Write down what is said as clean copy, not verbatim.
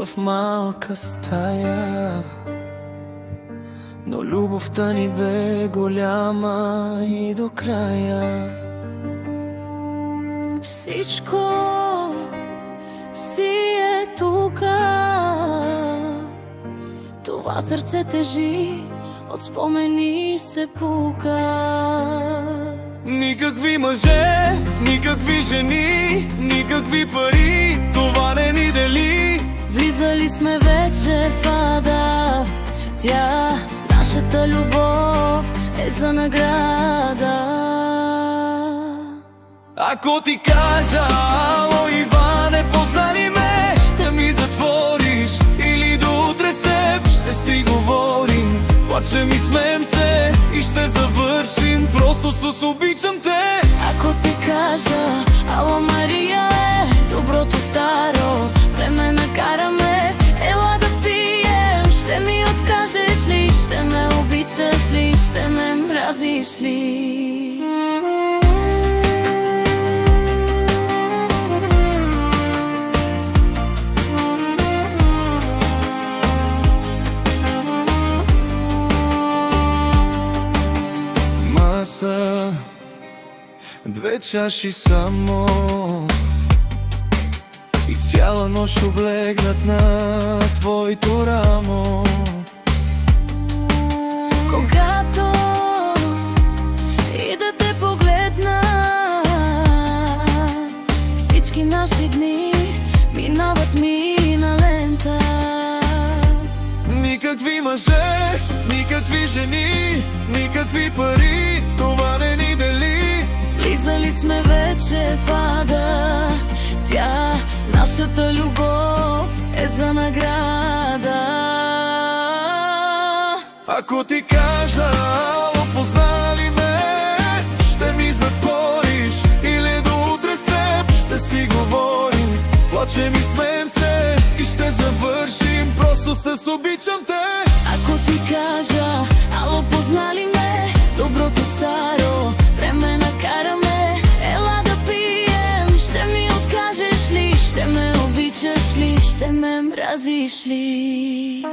в малка стая, но любовта ни бе голяма и до края. Всичко си е тука, това сърце тежи, от спомени се пука. Никакви мъже, никакви жени, никакви пари, това не ни дели. Влизали сме вече в ада, тя, нашата любов е за награда. Ако ти кажа, ало Иване, познали ме, ще ми затвориш или до утре с теб ще си говорим. Плачем и смеем се и ще завършим просто с обичам те. Ако ти кажа, ало Мария е доброто старо време, накараме, ела да пием. Ще ми откажеш ли, ще ме обичаш ли, ще ме мразиш ли? Две чаши само и цяла нощ облегнат на твоето рамо. Когато и да те погледна, всички наши дни минават ми на лента. Никакви мъже, никакви жени, никакви пари, това не ни дели. Влизали сме вече в ада, тя, нашата любов е за награда. Ако ти кажа, ало познали ме, ще ми затвориш или до утре с теб ще си говорим. Плачем и смеем се и ще завършим просто с обичам те. Ако ти кажа, ало познали ме, доброто старо време накараме, ела да пием. Ще ми откажеш ли, ще ме обичаш ли, ще ме мразиш ли?